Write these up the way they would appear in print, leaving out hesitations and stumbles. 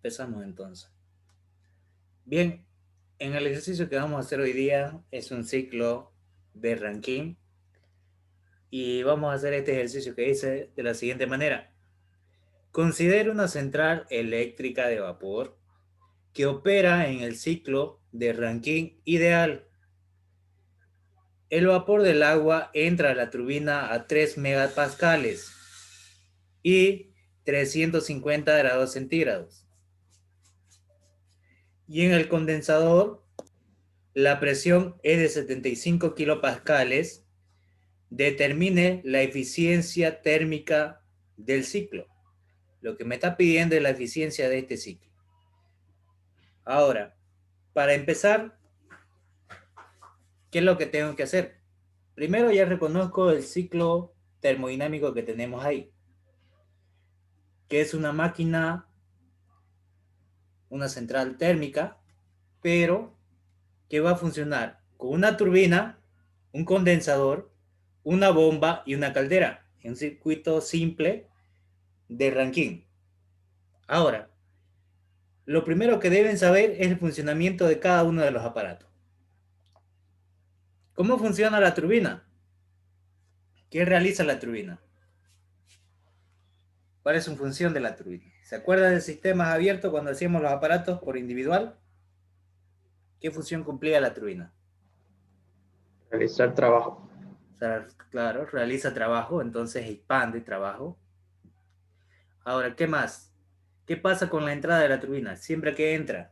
Empezamos entonces. Bien, en el ejercicio que vamos a hacer hoy día es un ciclo de Rankine y vamos a hacer este ejercicio que dice de la siguiente manera. Considera una central eléctrica de vapor que opera en el ciclo de Rankine ideal. El vapor del agua entra a la turbina a 3 megapascales y 350 grados centígrados. Y en el condensador, la presión es de 75 kilopascales. Determine la eficiencia térmica del ciclo. Lo que me está pidiendo es la eficiencia de este ciclo. Ahora, para empezar, ¿qué es lo que tengo que hacer? Primero ya reconozco el ciclo termodinámico que tenemos ahí, que es una máquina, una central térmica, pero que va a funcionar con una turbina, un condensador, una bomba y una caldera, en un circuito simple de Rankine. Ahora, lo primero que deben saber es el funcionamiento de cada uno de los aparatos. ¿Cómo funciona la turbina? ¿Qué realiza la turbina? ¿Cuál es su función de la turbina? ¿Se acuerda del sistema abierto cuando hacíamos los aparatos por individual? ¿Qué función cumplía la turbina? Realizar trabajo. O sea, claro, realiza trabajo, entonces expande trabajo. Ahora, ¿qué más? ¿Qué pasa con la entrada de la turbina? Siempre que entra,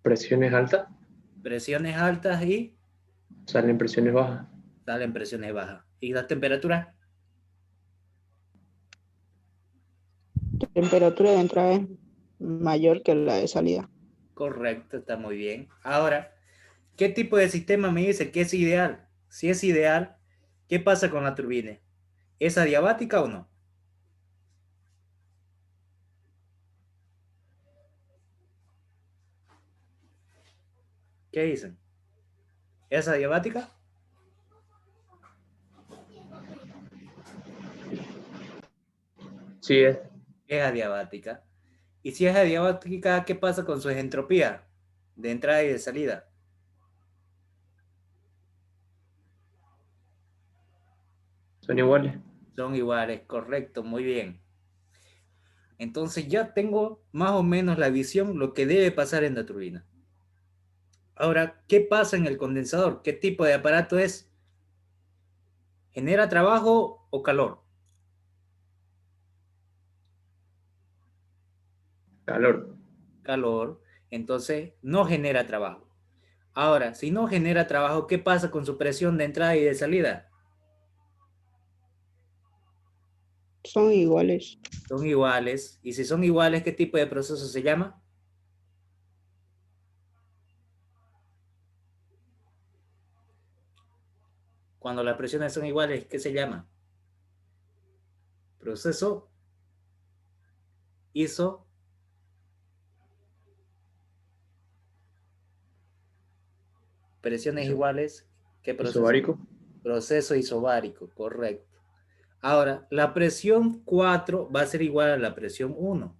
Presiones altas, presiones altas y salen presiones bajas. salen presiones bajas. ¿Y la temperatura? Temperatura de entrada es mayor que la de salida. Correcto, está muy bien. Ahora, ¿qué tipo de sistema me dice que es ideal? Si es ideal, ¿qué pasa con la turbina? ¿Es adiabática o no? ¿Qué dicen? ¿Es adiabática? Sí, Es adiabática. Y si es adiabática, ¿qué pasa con su entropía de entrada y de salida? son iguales. Son iguales, correcto, muy bien. Entonces ya tengo más o menos la visión lo que debe pasar en la turbina. Ahora, ¿qué pasa en el condensador? ¿Qué tipo de aparato es? ¿Genera trabajo o calor? Calor. Calor, entonces no genera trabajo. Ahora, si no genera trabajo, ¿qué pasa con su presión de entrada y de salida? Son iguales. Son iguales. Y si son iguales, ¿qué tipo de proceso se llama? Cuando las presiones son iguales, ¿qué se llama? Proceso iso. Presiones Iso, iguales, ¿qué proceso? isobárico. Proceso isobárico, correcto. Ahora, la presión 4 va a ser igual a la presión 1,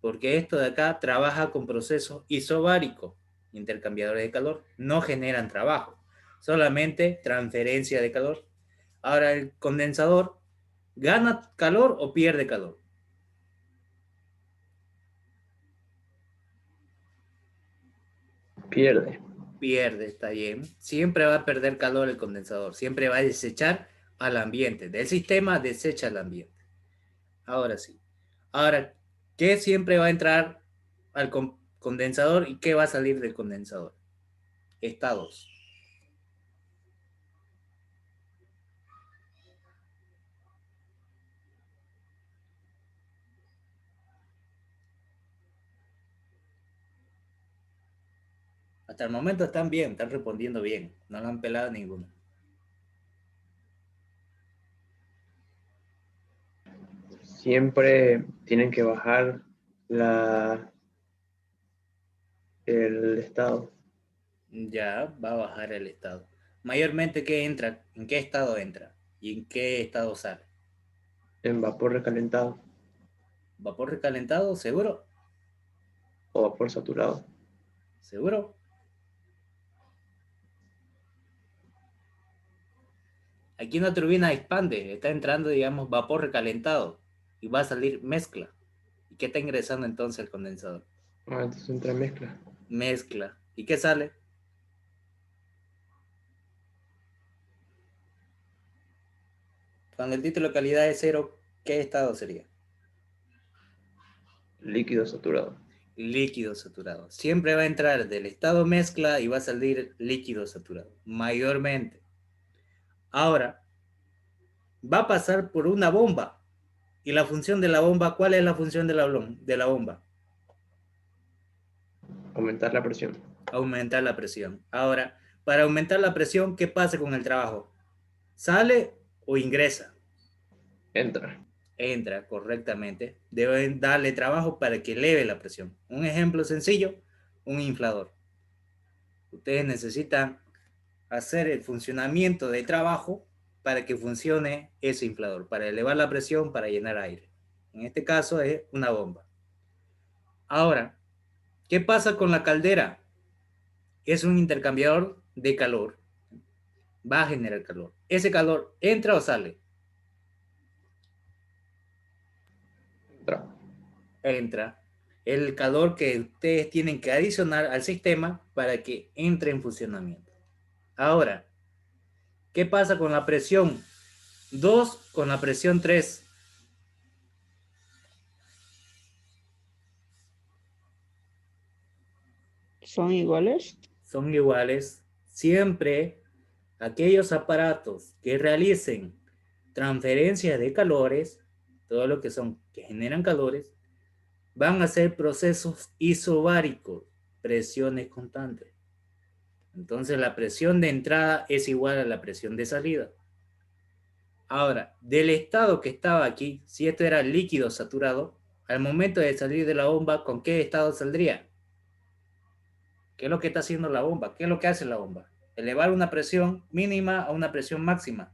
porque esto de acá trabaja con procesos isobáricos, intercambiadores de calor, no generan trabajo, solamente transferencia de calor. Ahora, el condensador, ¿gana calor o pierde calor? Pierde. Pierde, está bien. Siempre va a perder calor el condensador, siempre va a desechar al ambiente. Del sistema desecha al ambiente. Ahora sí. Ahora, ¿qué siempre va a entrar al condensador y qué va a salir del condensador? Estados. Hasta el momento están bien, están respondiendo bien. No lo han pelado ninguno. Siempre tienen que bajar el estado. Ya va a bajar el estado. Mayormente, ¿qué entra? ¿En qué estado entra? ¿Y en qué estado sale? En vapor recalentado ¿Vapor recalentado? ¿Seguro? o vapor saturado. ¿Seguro? Aquí una turbina expande, está entrando, digamos, vapor recalentado y va a salir mezcla. ¿Y qué está ingresando entonces el condensador? Ah, entonces entra mezcla. Mezcla. ¿Y qué sale? Cuando el título de calidad es cero, ¿qué estado sería? Líquido saturado. Líquido saturado. Siempre va a entrar del estado mezcla y va a salir líquido saturado, mayormente. Ahora, va a pasar por una bomba. ¿Y la función de la bomba? ¿Cuál es la función de la bomba? Aumentar la presión. Aumentar la presión. Ahora, para aumentar la presión, ¿qué pasa con el trabajo? ¿Sale o ingresa? Entra. Entra correctamente. Deben darle trabajo para que eleve la presión. Un ejemplo sencillo, un inflador. Ustedes necesitan hacer el funcionamiento de trabajo para que funcione ese inflador, para elevar la presión, para llenar aire. En este caso es una bomba. Ahora, ¿qué pasa con la caldera? Es un intercambiador de calor. Va a generar calor. ¿Ese calor entra o sale? Entra. Entra. El calor que ustedes tienen que adicionar al sistema para que entre en funcionamiento. Ahora, ¿qué pasa con la presión 2 con la presión 3? ¿Son iguales? Son iguales. Siempre aquellos aparatos que realicen transferencias de calores, todo lo que son que generan calores, van a ser procesos isobáricos, presiones constantes. Entonces la presión de entrada es igual a la presión de salida. Ahora, del estado que estaba aquí, si esto era líquido saturado, al momento de salir de la bomba, ¿con qué estado saldría? ¿Qué es lo que está haciendo la bomba? ¿Qué es lo que hace la bomba? Elevar una presión mínima a una presión máxima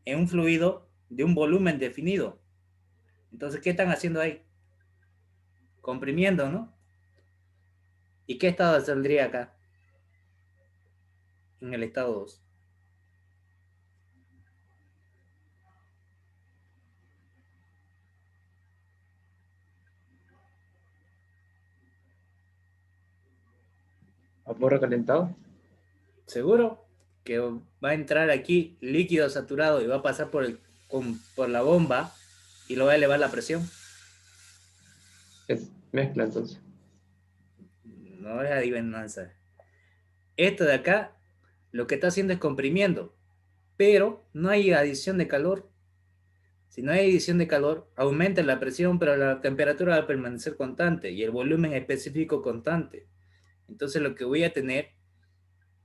en un fluido de un volumen definido. Entonces, ¿qué están haciendo ahí? Comprimiendo, ¿no? ¿Y qué estado saldría acá? En el estado 2. Vapor recalentado. ¿Seguro? Que va a entrar aquí líquido saturado y va a pasar por la bomba y lo va a elevar la presión. Es mezcla entonces. No es adivinanza. Esto de acá lo que está haciendo es comprimiendo, pero no hay adición de calor. Si no hay adición de calor, aumenta la presión, pero la temperatura va a permanecer constante y el volumen específico constante. Entonces lo que voy a tener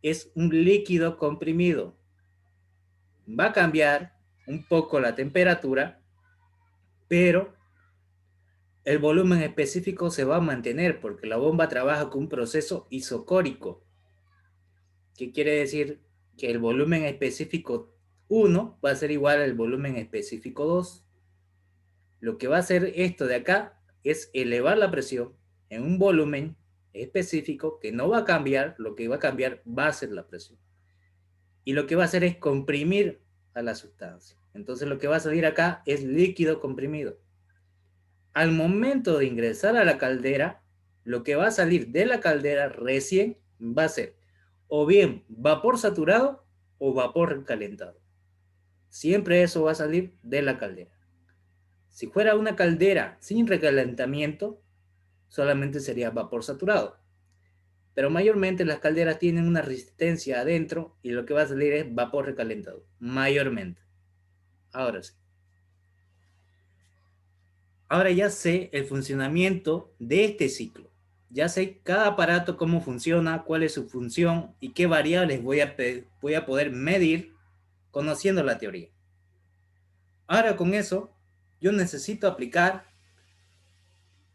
es un líquido comprimido. Va a cambiar un poco la temperatura, pero el volumen específico se va a mantener porque la bomba trabaja con un proceso isocórico. ¿Qué quiere decir? Que el volumen específico 1 va a ser igual al volumen específico 2. Lo que va a hacer esto de acá es elevar la presión en un volumen específico que no va a cambiar, lo que va a cambiar va a ser la presión. Y lo que va a hacer es comprimir a la sustancia. Entonces lo que va a salir acá es líquido comprimido. Al momento de ingresar a la caldera, lo que va a salir de la caldera recién va a ser o bien vapor saturado o vapor calentado. Siempre eso va a salir de la caldera. Si fuera una caldera sin recalentamiento, solamente sería vapor saturado. Pero mayormente las calderas tienen una resistencia adentro y lo que va a salir es vapor recalentado. Mayormente. Ahora sí. Ahora ya sé el funcionamiento de este ciclo. Ya sé cada aparato cómo funciona, cuál es su función y qué variables voy a poder medir conociendo la teoría. Ahora con eso, yo necesito aplicar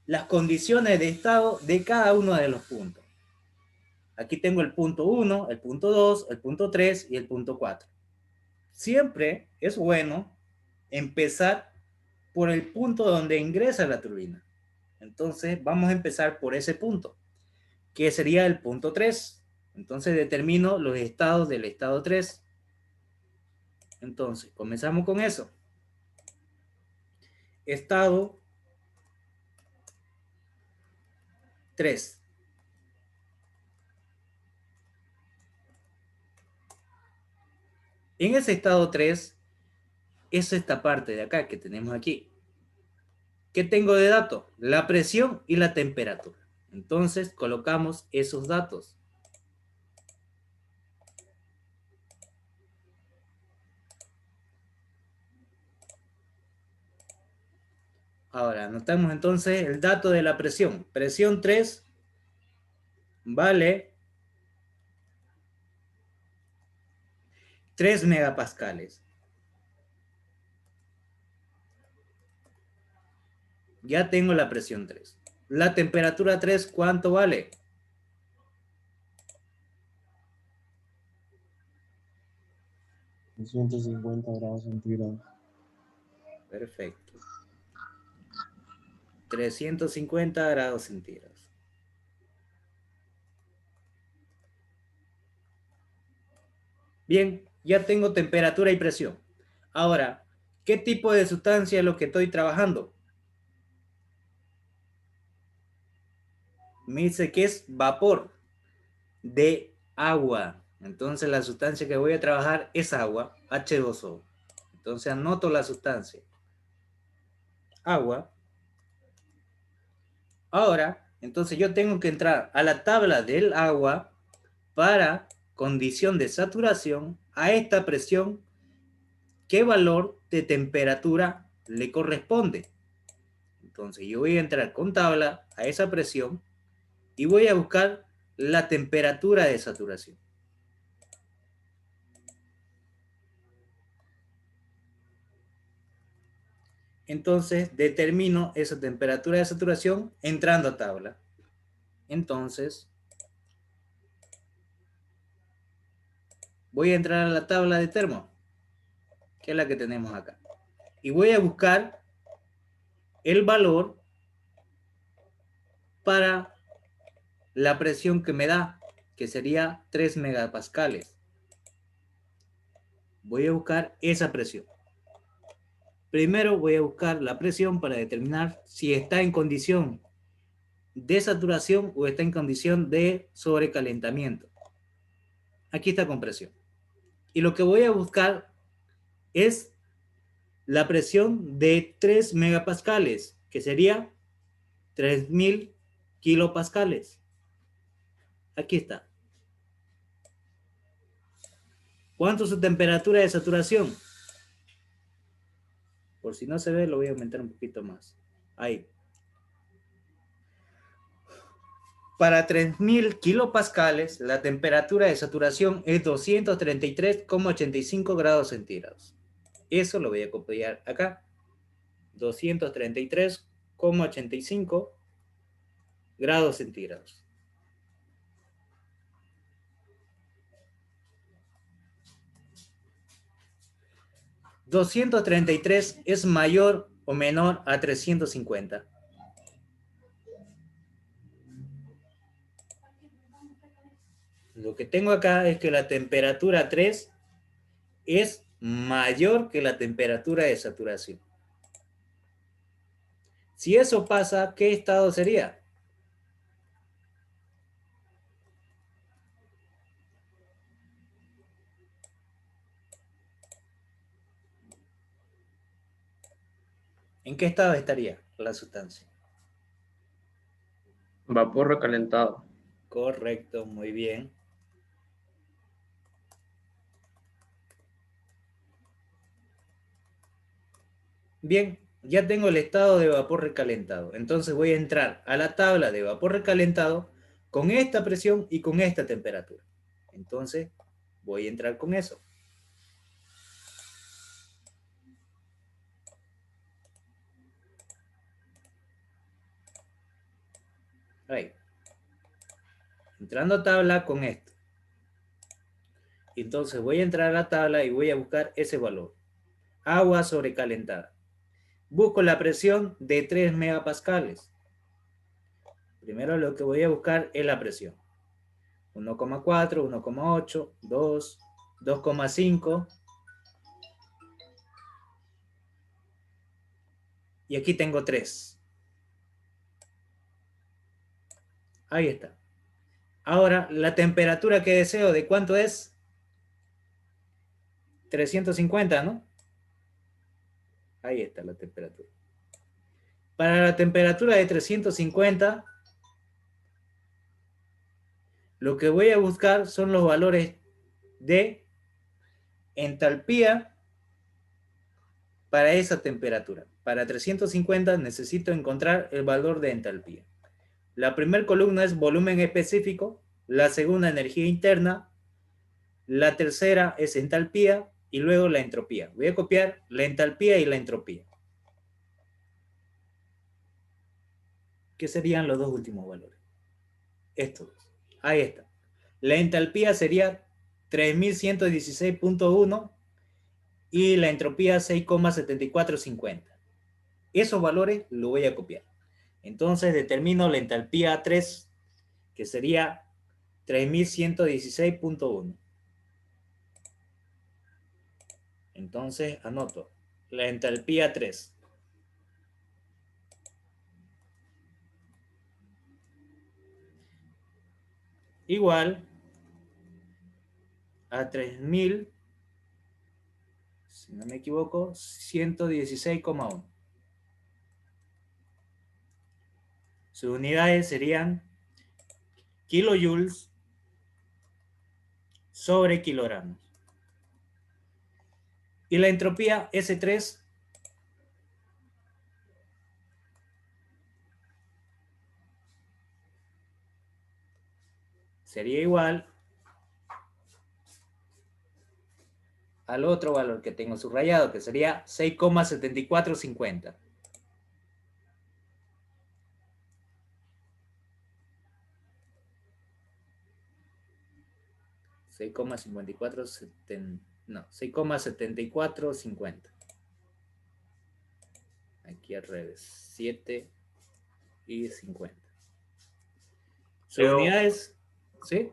las condiciones de estado de cada uno de los puntos. Aquí tengo el punto 1, el punto 2, el punto 3 y el punto 4. Siempre es bueno empezar por el punto donde ingresa la turbina. Entonces vamos a empezar por ese punto, que sería el punto 3. Entonces determino los estados del estado 3. Entonces comenzamos con eso. Estado 3. En ese estado 3 es esta parte de acá que tenemos aquí. ¿Qué tengo de datos? La presión y la temperatura. Entonces colocamos esos datos. Ahora anotamos entonces el dato de la presión. Presión 3 vale 3 megapascales. Ya tengo la presión 3. La temperatura 3, ¿cuánto vale? $350 grados centígrados. Perfecto. 350 grados centígrados. Bien, ya tengo temperatura y presión. Ahora, ¿qué tipo de sustancia es lo que estoy trabajando? Me dice que es vapor de agua. Entonces la sustancia que voy a trabajar es agua, H2O. Entonces anoto la sustancia. Agua. Ahora, entonces yo tengo que entrar a la tabla del agua para condición de saturación a esta presión. ¿Qué valor de temperatura le corresponde? Entonces yo voy a entrar con tabla a esa presión y voy a buscar la temperatura de saturación. Entonces determino esa temperatura de saturación entrando a tabla. Entonces voy a entrar a la tabla de termo, que es la que tenemos acá. Y voy a buscar el valor para la presión que me da, que sería 3 megapascales. Voy a buscar esa presión. Primero voy a buscar la presión para determinar si está en condición de saturación o está en condición de sobrecalentamiento. Aquí está con presión. Y lo que voy a buscar es la presión de 3 megapascales, que sería 3000 kilopascales. Aquí está. ¿Cuánto es su temperatura de saturación? Por si no se ve, lo voy a aumentar un poquito más. Ahí. Para 3000 kilopascales, la temperatura de saturación es 233,85 grados centígrados. Eso lo voy a copiar acá. 233,85 grados centígrados. ¿233 es mayor o menor a 350? Lo que tengo acá es que la temperatura 3 es mayor que la temperatura de saturación. Si eso pasa, ¿qué estado sería? ¿En qué estado estaría la sustancia? Vapor recalentado. Correcto, muy bien. Bien, ya tengo el estado de vapor recalentado. Entonces voy a entrar a la tabla de vapor recalentado con esta presión y con esta temperatura. Entonces voy a entrar con eso. Ahí. Entrando a tabla con esto. Entonces voy a entrar a la tabla y voy a buscar ese valor. Agua sobrecalentada. Busco la presión de 3 megapascales. Primero lo que voy a buscar es la presión. 1,4, 1,8, 2, 2,5. Y aquí tengo 3. Ahí está. Ahora, la temperatura que deseo, ¿de cuánto es? 350, ¿no? Ahí está la temperatura. Para la temperatura de 350, lo que voy a buscar son los valores de entalpía para esa temperatura. Para 350 necesito encontrar el valor de entalpía. La primera columna es volumen específico, la segunda energía interna, la tercera es entalpía y luego la entropía. Voy a copiar la entalpía y la entropía. ¿Qué serían los dos últimos valores? Estos. Ahí está. La entalpía sería 3116.1 y la entropía 6,7450. Esos valores los voy a copiar. Entonces determino la entalpía 3, que sería 3116.1. Entonces anoto la entalpía 3. Igual a 3000, si no me equivoco, 116,1. Sus unidades serían kilojoules sobre kilogramos. Y la entropía S3 sería igual al otro valor que tengo subrayado, que sería 6,7450. No, 6,7450. Aquí al revés, 7 y 50. Sus unidades, ¿sí?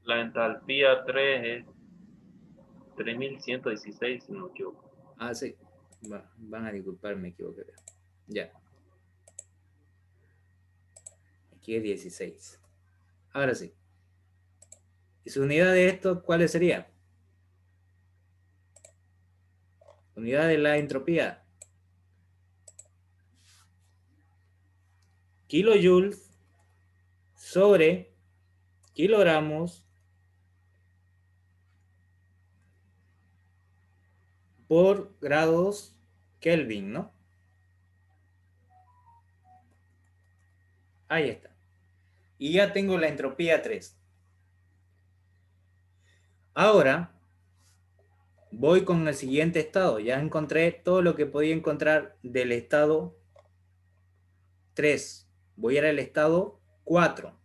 La entalpía 3 es 3116, si no me equivoco. Ah, sí. Van a disculpar, me equivoqué. Ya. Aquí es 16. Ahora sí. ¿Y su unidad de esto cuáles serían? Unidad de la entropía. Kilojoules sobre kilogramos por grados Kelvin, ¿no? Ahí está. Y ya tengo la entropía 3. Ahora voy con el siguiente estado. Ya encontré todo lo que podía encontrar del estado 3. Voy a ir al estado 4.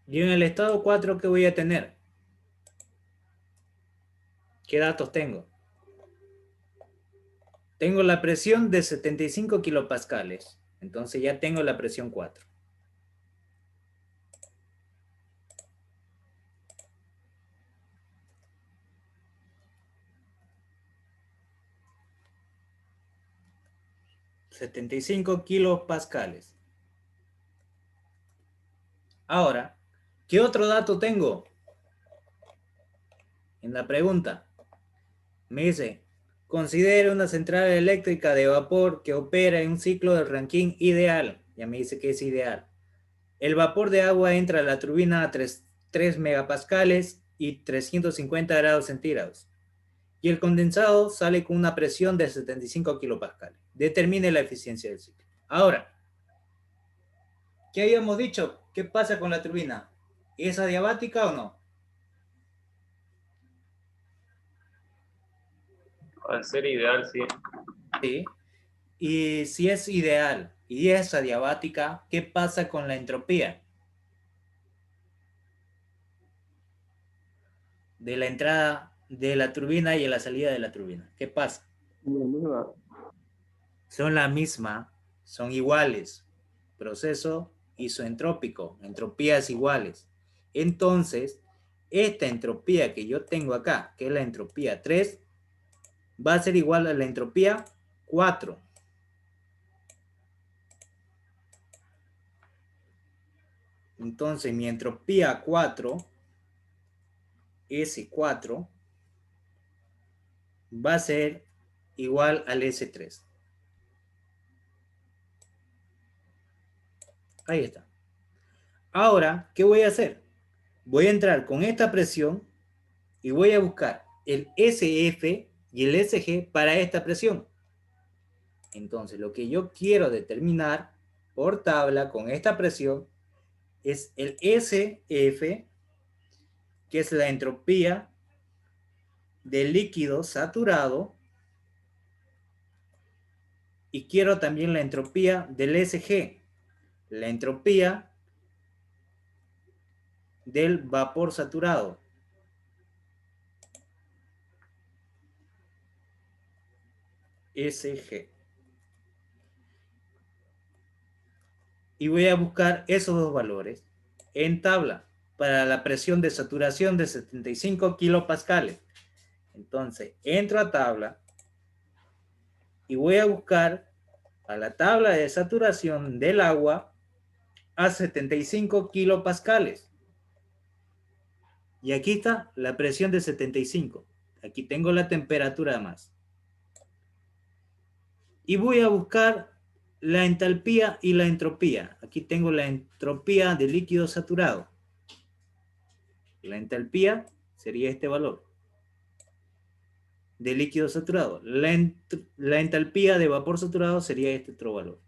Y en el estado 4, ¿qué voy a tener? ¿Qué datos tengo? Tengo la presión de 75 kilopascales. Entonces ya tengo la presión 4. $75 kilopascales. Ahora, ¿qué otro dato tengo? En la pregunta me dice, considere una central eléctrica de vapor que opera en un ciclo de Rankine ideal. Ya me dice que es ideal. El vapor de agua entra a la turbina a 3 megapascales y 350 grados centígrados. Y el condensado sale con una presión de 75 kilopascales. Determine la eficiencia del ciclo. Ahora, ¿Qué habíamos dicho? ¿Qué pasa con la turbina? ¿Es adiabática o no? Al ser ideal, sí. Sí. Y si es ideal y es adiabática, ¿qué pasa con la entropía de la entrada de la turbina y de la salida de la turbina? ¿Qué pasa? Son la misma, son iguales. Proceso isoentrópico, entropías iguales. Entonces, esta entropía que yo tengo acá, que es la entropía 3, va a ser igual a la entropía 4. Entonces, mi entropía 4, S4, va a ser igual al S3. Ahí está. Ahora, ¿qué voy a hacer? Voy a entrar con esta presión y voy a buscar el SF y el SG para esta presión. Entonces, lo que yo quiero determinar por tabla con esta presión es el SF, que es la entropía del líquido saturado, y quiero también la entropía del SG, la entropía del vapor saturado. SG. Y voy a buscar esos dos valores en tabla para la presión de saturación de 75 kilopascales. Entonces, entro a tabla y voy a buscar a la tabla de saturación del agua a 75 kilopascales. Y aquí está la presión de 75. Aquí tengo la temperatura más. Y voy a buscar la entalpía y la entropía. Aquí tengo la entropía de líquido saturado. La entalpía sería este valor de líquido saturado. La entalpía de vapor saturado sería este otro valor.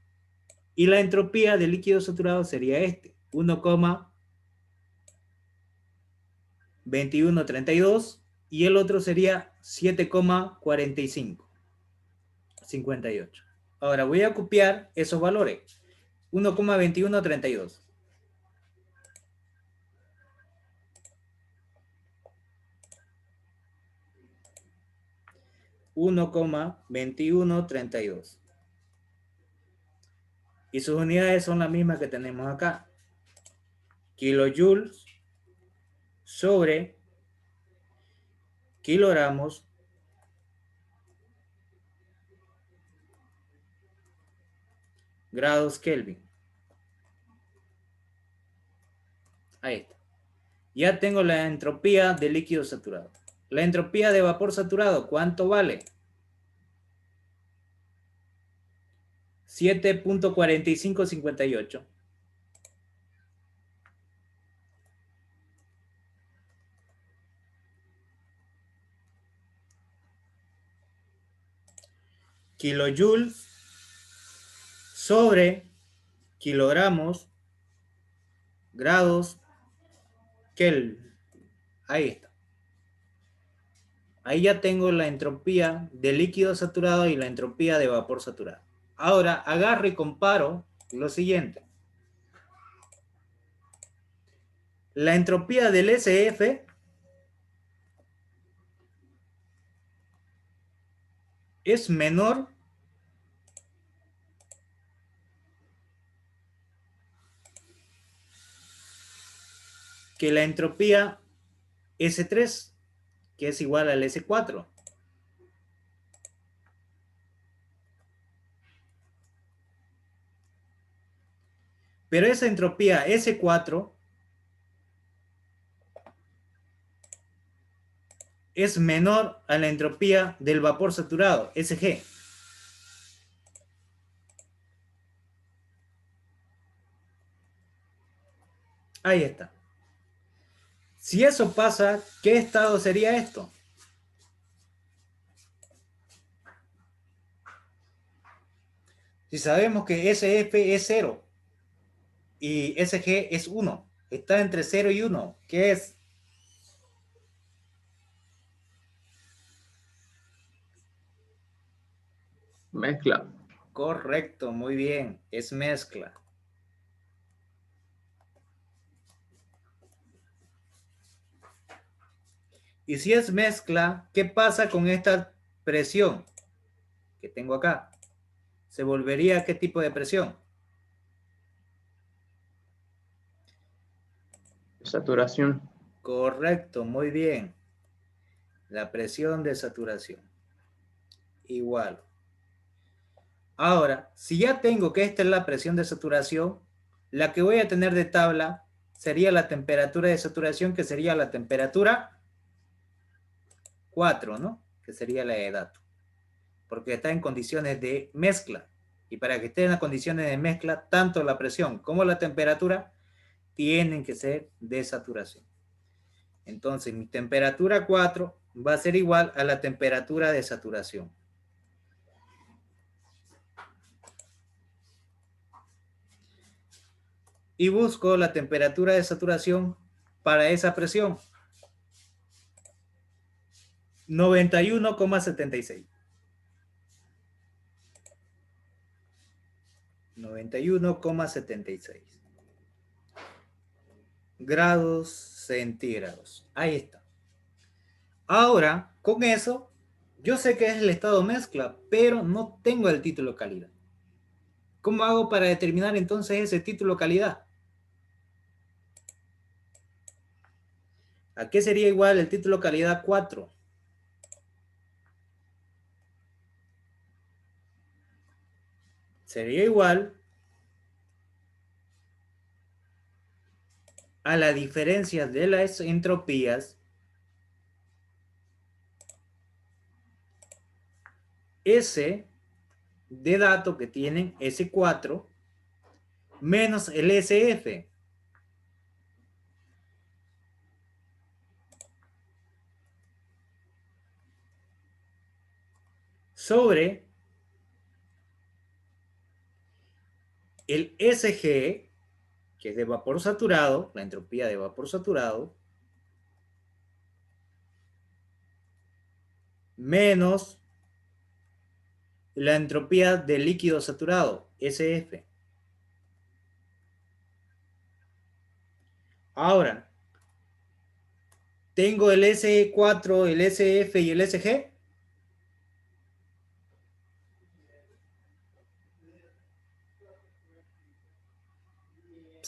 Y la entropía de líquido saturado sería este, 1,2132, y el otro sería 7,4558. Ahora voy a copiar esos valores. 1,2132. 1,2132. Y sus unidades son las mismas que tenemos acá. Kilojoules sobre kilogramos grados Kelvin. Ahí está. Ya tengo la entropía de líquido saturado. La entropía de vapor saturado, ¿cuánto vale? 7,4558. Kilojoules sobre kilogramos grados Kelvin. Ahí está. Ahí ya tengo la entropía de líquido saturado y la entropía de vapor saturado. Ahora agarro y comparo lo siguiente. La entropía del SF es menor que la entropía S3, que es igual al S4. Pero esa entropía S4 es menor a la entropía del vapor saturado, SG. Ahí está. Si eso pasa, ¿qué estado sería esto? Si sabemos que SF es 0, Y SG es 1. Está entre 0 y 1. ¿Qué es? Mezcla. Correcto, muy bien. Es mezcla. Y si es mezcla, ¿qué pasa con esta presión que tengo acá? ¿Se volvería qué tipo de presión? Saturación. Correcto, muy bien. La presión de saturación. Igual. Ahora, si ya tengo que esta es la presión de saturación, la que voy a tener de tabla sería la temperatura de saturación, que sería la temperatura 4, ¿no? Que sería la de dato. Porque está en condiciones de mezcla. Y para que esté en las condiciones de mezcla, tanto la presión como la temperatura tienen que ser de saturación. Entonces, mi temperatura 4 va a ser igual a la temperatura de saturación. Y busco la temperatura de saturación para esa presión. 91,76. 91,76 grados centígrados. Ahí está. Ahora, con eso, yo sé que es el estado mezcla, pero no tengo el título calidad. ¿Cómo hago para determinar entonces ese título calidad? ¿A qué sería igual el título calidad 4? Sería igual a la diferencia de las entropías S de dato que tienen S4 menos el SF. Sobre el SG, que es de vapor saturado, la entropía de vapor saturado, menos la entropía de líquido saturado, SF. Ahora, tengo el SE4, el SF y el SG.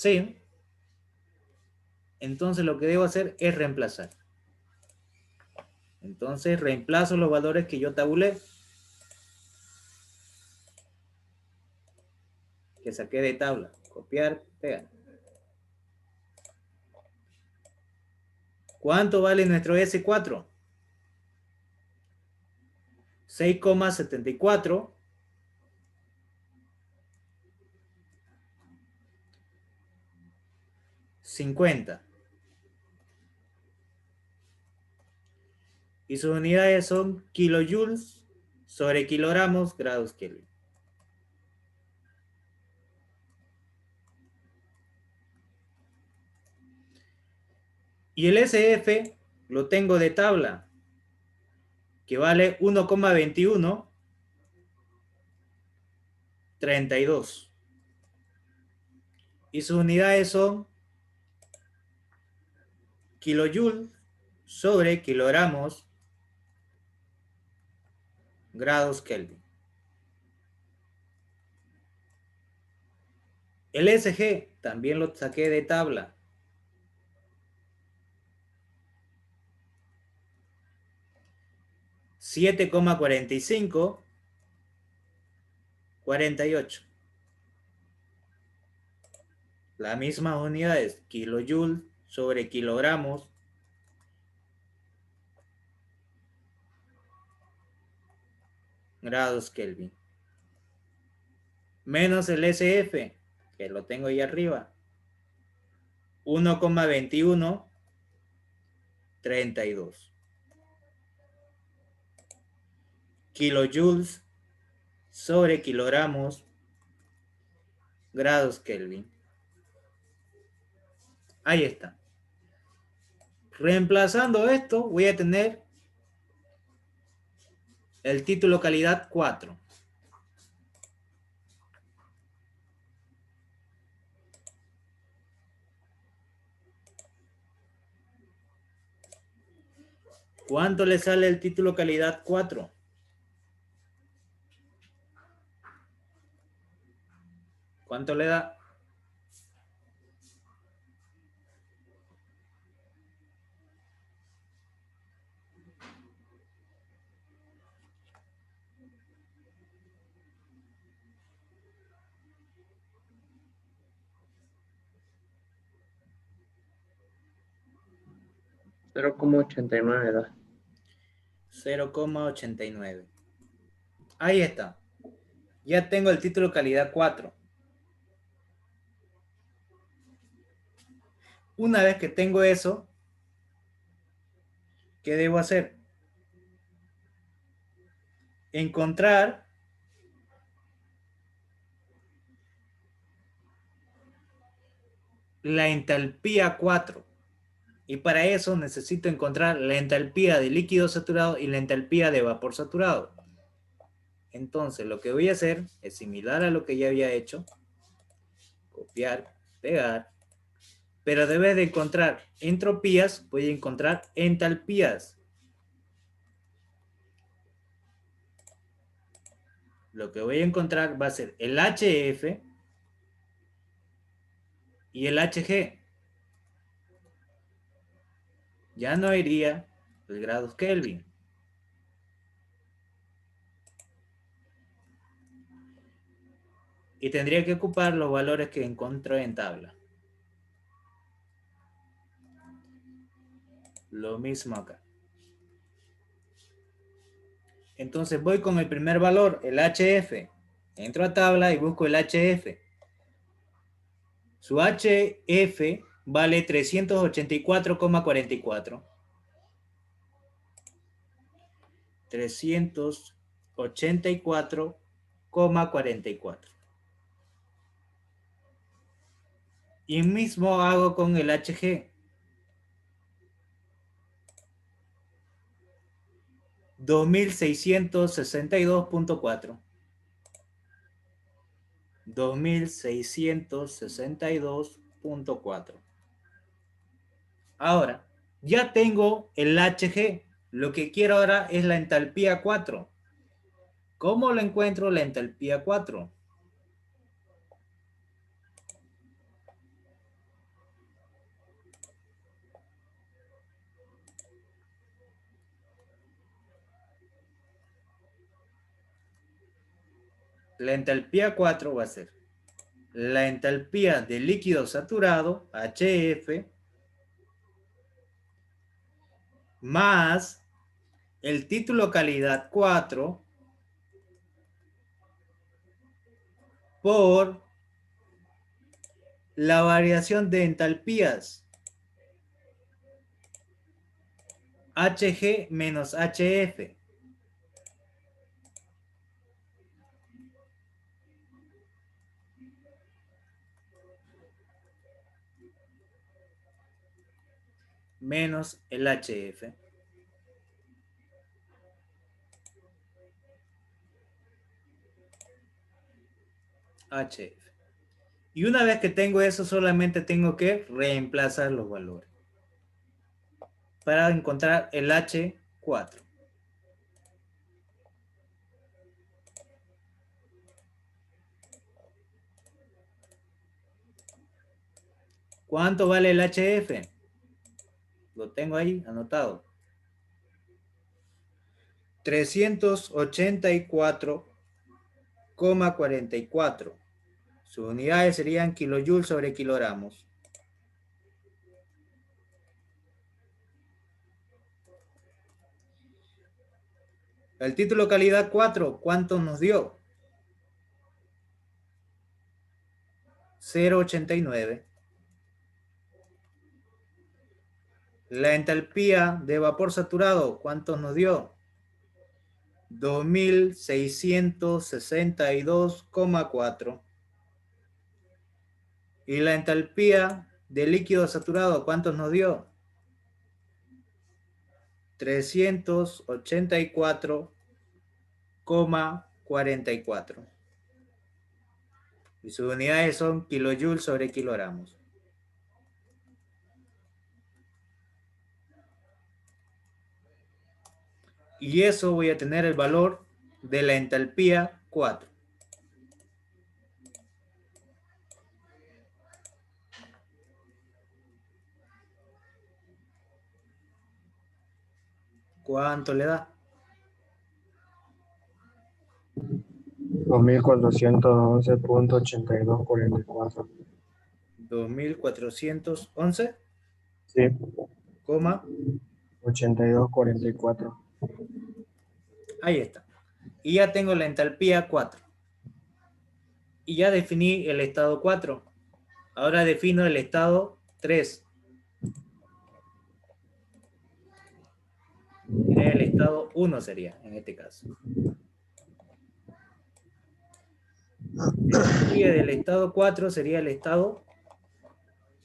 Sí. Entonces lo que debo hacer es reemplazar. Entonces reemplazo los valores que yo tabulé, que saqué de tabla. Copiar, pegar. ¿Cuánto vale nuestro S4? 6,74. 50. Y sus unidades son kilojoules sobre kilogramos grados Kelvin. Y el SF lo tengo de tabla, que vale 1,21, 32. Y sus unidades son kilojoules sobre kilogramos grados Kelvin. El SG también lo saqué de tabla. 7,45, 48. Las mismas unidades, kilojoules sobre kilogramos grados Kelvin. Menos el SF, que lo tengo ahí arriba. 1,21, 32. Kilojoules sobre kilogramos grados Kelvin. Ahí está. Reemplazando esto, voy a tener el título calidad 4. ¿Cuánto le sale el título calidad 4? ¿Cuánto le da? $0,89 da. 0,89. Ahí está. Ya tengo el título calidad 4. Una vez que tengo eso, ¿qué debo hacer? Encontrar la entalpía 4. Y para eso necesito encontrar la entalpía de líquido saturado y la entalpía de vapor saturado. Entonces lo que voy a hacer es similar a lo que ya había hecho. Copiar, pegar. Pero debes de encontrar entropías, voy a encontrar entalpías. Lo que voy a encontrar va a ser el HF y el HG. Ya no iría el grados Kelvin. Y tendría que ocupar los valores que encuentro en tabla. Lo mismo acá. Entonces voy con el primer valor, el HF. Entro a tabla y busco el HF. Su HF vale 384,44. 384,44. Y mismo hago con el HG. 2662,4. 2662,4. Ahora, ya tengo el HG. Lo que quiero ahora es la entalpía 4. ¿Cómo lo encuentro la entalpía 4? La entalpía 4 va a ser la entalpía de líquido saturado, HF, más el título calidad 4 por la variación de entalpías, HG menos HF. Menos el HF. HF. Y una vez que tengo eso, solamente tengo que reemplazar los valores para encontrar el H4. ¿Cuánto vale el HF? Lo tengo ahí anotado. 384,44. Sus unidades serían kilojoules sobre kilogramos. El título calidad 4, ¿cuánto nos dio? 0,89. La entalpía de vapor saturado, ¿cuánto nos dio? 2662,4. Y la entalpía de líquido saturado, ¿cuántos nos dio? 384,44. Y sus unidades son kilojoules sobre kilogramos. Y eso voy a tener el valor de la entalpía 4. ¿Cuánto le da? 2411.8244. 2411, Sí, coma, 8244. ahí está. Y ya tengo la entalpía 4. Y ya definí el estado 4. Ahora defino el estado 3. Sería el estado 1 sería, en este caso. Y del estado 4 sería el estado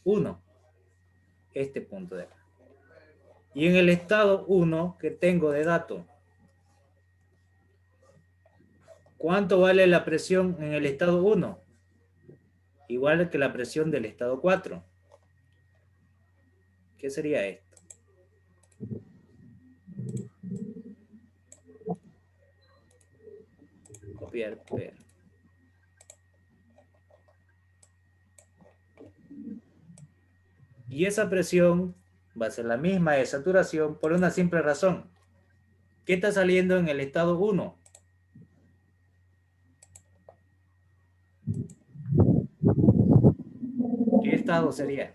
1. Este punto de acá. Y en el estado 1 que tengo de dato, ¿cuánto vale la presión en el estado 1? Igual que la presión del estado 4. ¿Qué sería esto? Copiar, pegar. Y esa presión va a ser la misma de saturación por una simple razón. ¿Qué está saliendo en el estado 1? ¿Qué estado sería?